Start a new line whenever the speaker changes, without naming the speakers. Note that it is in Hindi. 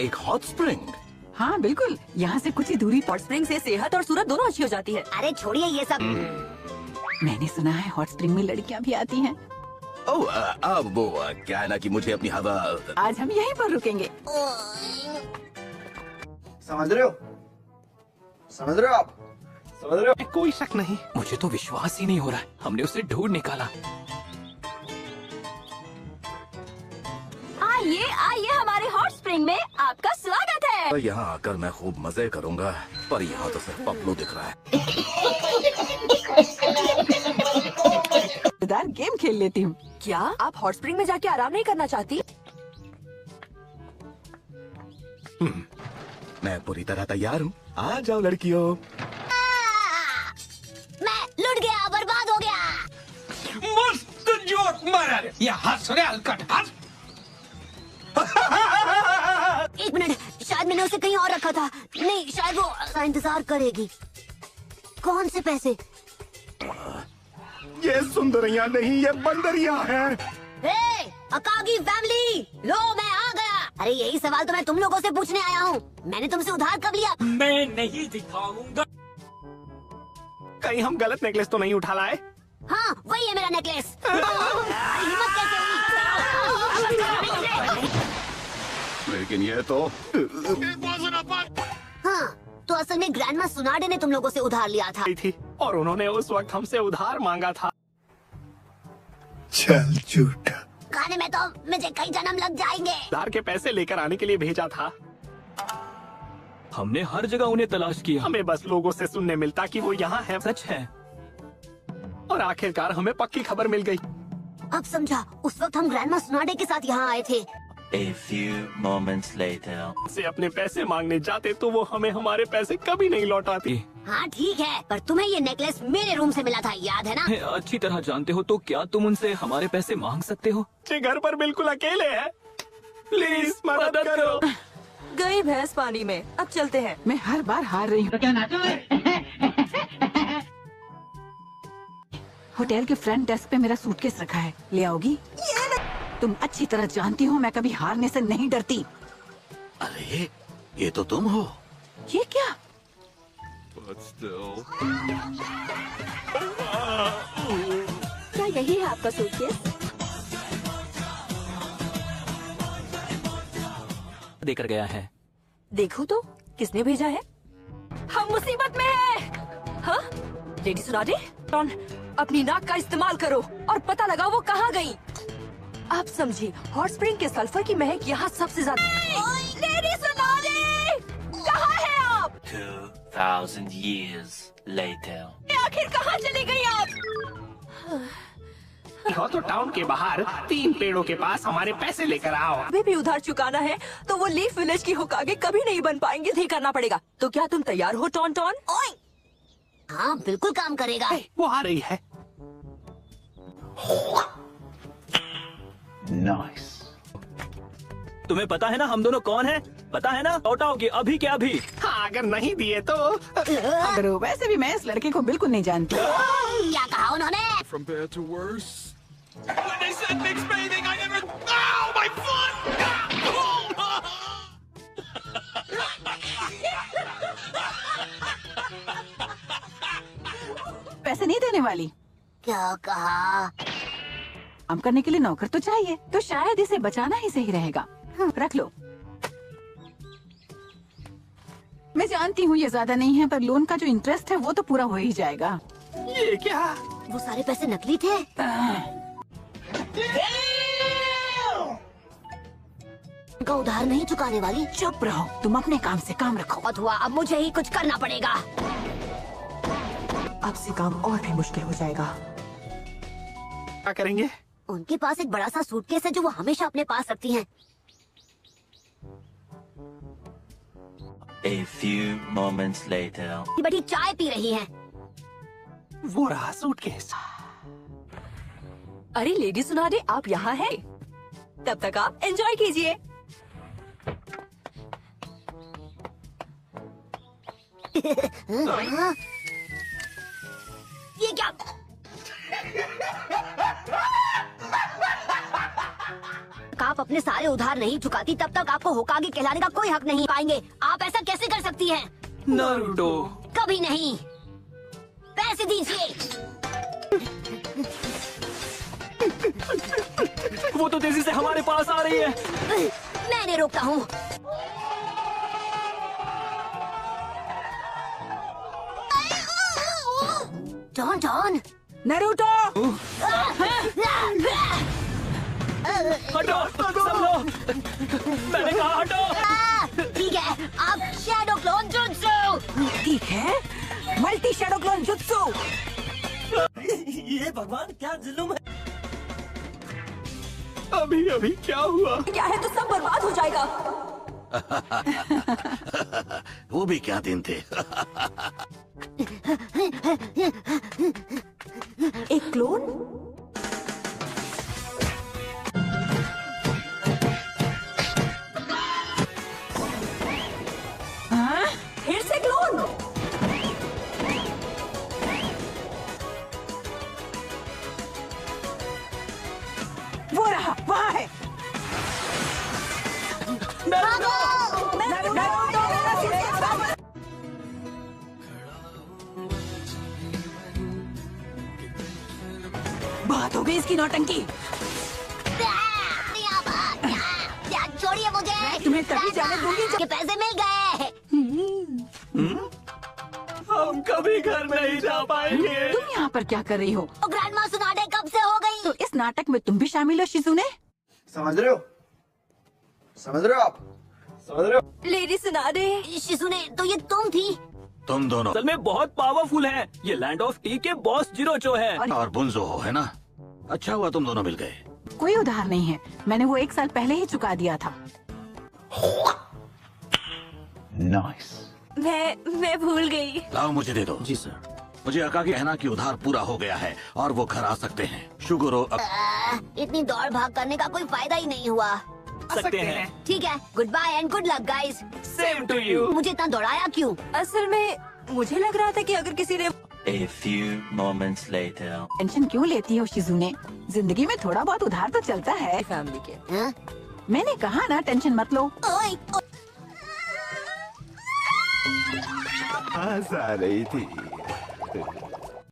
एक हॉट स्प्रिंग?
हाँ बिल्कुल, यहाँ से कुछ ही दूरी पर।
हॉट स्प्रिंग से सेहत और सूरत दोनों अच्छी हो जाती है।
अरे छोड़िए ये सब।
मैंने सुना है हॉट स्प्रिंग में लड़कियाँ भी आती हैं।
ओह, अब वो क्या है ना कि मुझे अपनी हवा।
आज हम यहीं पर रुकेंगे।
समझ रहे हो? समझ रहे हो आप? समझ रहे हो?
कोई शक नहीं।
मुझे तो विश्वास ही नहीं हो रहा है, हमने उसे ढूंढ निकाला।
आइए आइए, हमारे हॉट स्प्रिंग में आपका स्वागत है।
यहाँ आकर मैं खूब मजे करूँगा, पर यहाँ तो सिर्फ पपलू दिख रहा है।
मजेदार गेम खेल लेती हूँ।
क्या आप हॉट स्प्रिंग में जाके आराम नहीं करना चाहती?
मैं पूरी तरह तैयार हूँ, आ जाओ लड़कियों।
मैं लुट गया, बर्बाद हो गया।
मस्त जोक मारा रे। ये हंस रहे हलकट हंस।
एक मिनट, शायद मैंने उसे कहीं और रखा था। नहीं, शायद वो इंतजार करेगी। कौन से पैसे?
ये सुंदरियाँ नहीं, ये बंदरियाँ हैं।
हे, अकागी फैमिली, लो मैं आ गया। अरे यही सवाल तो मैं तुम लोगों से पूछने आया हूँ। मैंने तुमसे उधार कब लिया?
मैं नहीं दिखाऊंगा। कहीं हम गलत नेकलेस तो नहीं उठा लाए?
हाँ, वही है मेरा नेकलेस। हिम्मत कैसे हुई?
लेकिन ये तो
हाँ, तो असल में ग्रैंडमा सुनाडे ने तुम लोगों से उधार लिया था।
थी और उन्होंने उस वक्त हमसे उधार मांगा था।
चल झूठा।
खाने में तो मुझे कई जन्म लग जाएंगे।
उधार के पैसे लेकर आने के लिए भेजा था।
हमने हर जगह उन्हें तलाश किया।
हमें बस लोगों से सुनने मिलता कि वो यहाँ है।
सच है।
और आखिरकार हमें पक्की खबर मिल गई।
अब समझा, उस वक्त हम ग्रैंडमा सुनाडे के साथ यहाँ आए थे।
A few moments later.
से अपने पैसे मांगने जाते तो वो हमें हमारे पैसे कभी नहीं लौटाती।
हाँ ठीक है, पर तुम्हें ये नेकलेस मेरे रूम से मिला था, याद है ना?
अच्छी तरह जानते हो तो क्या तुम उनसे हमारे पैसे मांग सकते हो?
ये घर पर बिल्कुल अकेले है, प्लीज मदद करो।
गई भैंस पानी में, अब चलते हैं।
मैं हर बार हार रही हूँ। होटल के फ्रंट डेस्क पे मेरा सूटकेस रखा है, ले आओगी? तुम अच्छी तरह जानती हो मैं कभी हारने से नहीं डरती।
अरे ये तो तुम हो।
ये क्या?
क्या यही है आपका सूटकेस?
देकर गया है।
देखो तो किसने भेजा है। हम मुसीबत में हैं। हाँ? लेडी सुनाडे, अपनी नाक का इस्तेमाल करो और पता लगाओ वो कहाँ गई। आप समझी, हॉट स्प्रिंग के सल्फर की महक यहाँ सबसे ज्यादा। लेडी सुनाडे, कहाँ है आप?
2000 years later.
आखिर कहाँ चली गई आप?
तो टाउन के बाहर 3 पेड़ों के पास हमारे पैसे लेकर आओ।
अभी भी उधार चुकाना है तो वो लीफ विलेज की होकागे कभी नहीं बन पाएंगे, नहीं करना पड़ेगा। तो क्या तुम तैयार हो टॉन टॉन?
ओए! हाँ बिल्कुल काम करेगा।
वो आ रही है।
Nice.
तुम्हें पता है ना हम दोनों कौन हैं? पता है ना? लौटाओगे अभी के अभी।
हाँ, अगर नहीं दिए तो
अगर वैसे भी मैं इस लड़के को बिल्कुल नहीं जानती।
क्या कहा उन्होंने?
From bad to worse.
When they said mixed bathing, I never. Ow, my foot!
पैसे नहीं देने वाली।
क्या कहा?
काम करने के लिए नौकर तो चाहिए, तो शायद इसे बचाना ही सही रहेगा। रख लो। मैं जानती हूँ ये ज्यादा नहीं है, पर लोन का जो इंटरेस्ट है वो तो पूरा हो ही जाएगा।
ये क्या?
वो सारे पैसे नकली थे? का उधार नहीं चुकाने वाली।
चुप रहो, तुम अपने काम से काम रखो।
बहुत हुआ, अब मुझे ही कुछ करना पड़ेगा।
अब से काम और भी मुश्किल हो जाएगा।
क्या करेंगे?
उनके पास एक बड़ा सा सूटकेस है जो वो हमेशा अपने पास रखती हैं।
A few moments later.
ये बड़ी चाय पी रही हैं।
वो रहा सूटकेस।
अरे लेडी सुनाडे, आप यहाँ हैं? तब तक आप एंजॉय कीजिए।
ये क्या? आप अपने सारे उधार नहीं चुकाती तब तक आपको होकागे कहलाने का कोई हक नहीं पाएंगे। आप ऐसा कैसे कर सकती हैं?
नारुतो।
कभी नहीं। पैसे दीजिए।
वो तो तेजी से हमारे पास आ रही है।
मैंने रोका हूँ। Don don.
नारुतो
हटो सब लोग। मैंने कहा हटो।
ठीक है, आप शैडो क्लोन जुत्सु।
ठीक है, मल्टी शैडो क्लोन जुत्सु।
ये भगवान क्या जुल्म है। अभी अभी क्या हुआ?
क्या है तो सब बर्बाद हो जाएगा।
वो भी क्या दिन थे।
एक क्लोन?
हाँ?
फिर से क्लोन?
वो रहा, वहाँ है। बहुत हो गई इसकी नौटंकी।
छोड़िए मुझे।
तुम्हें तभी जाने दूंगी जब
के पैसे मिल गए।
हम कभी घर नहीं जा पाएंगे।
तुम यहाँ पर क्या कर रही हो?
तो ग्रैंड माँ सुनाडे कब से हो गई?
तो इस नाटक में तुम भी शामिल हो शिजुने?
समझ रहे हो? समझ रहे हो आप? समझ रहे हो?
लेडी सुनाडे।
शिजुने, तो ये तुम थी?
तुम दोनों
असल में बहुत पावरफुल हैं। ये लैंड ऑफ टी के बॉस जिरोचो है।
और बुंजो हो, है ना? अच्छा हुआ तुम दोनों मिल गए।
कोई उधार नहीं है, मैंने वो 1 साल पहले ही चुका दिया था।
मैं भूल गई।
लाओ मुझे दे दो।
जी सर।
मुझे अकागी कहना कि उधार पूरा हो गया है और वो घर आ सकते हैं। शुगुरो
इतनी दौड़ भाग करने का कोई फायदा ही नहीं हुआ।
सकते हैं।
ठीक है, goodbye and good luck guys.
Same to you.
मुझे इतना दौड़ाया क्यों?
असल में मुझे लग रहा था कि अगर किसी ने
A few moments later.
Tension क्यों लेती हो शिजुने? जिंदगी में थोड़ा बहुत उधार तो चलता है।
फैमिली के
हाँ?
मैंने कहा ना, टेंशन मत लो।
हंस आ रही थी।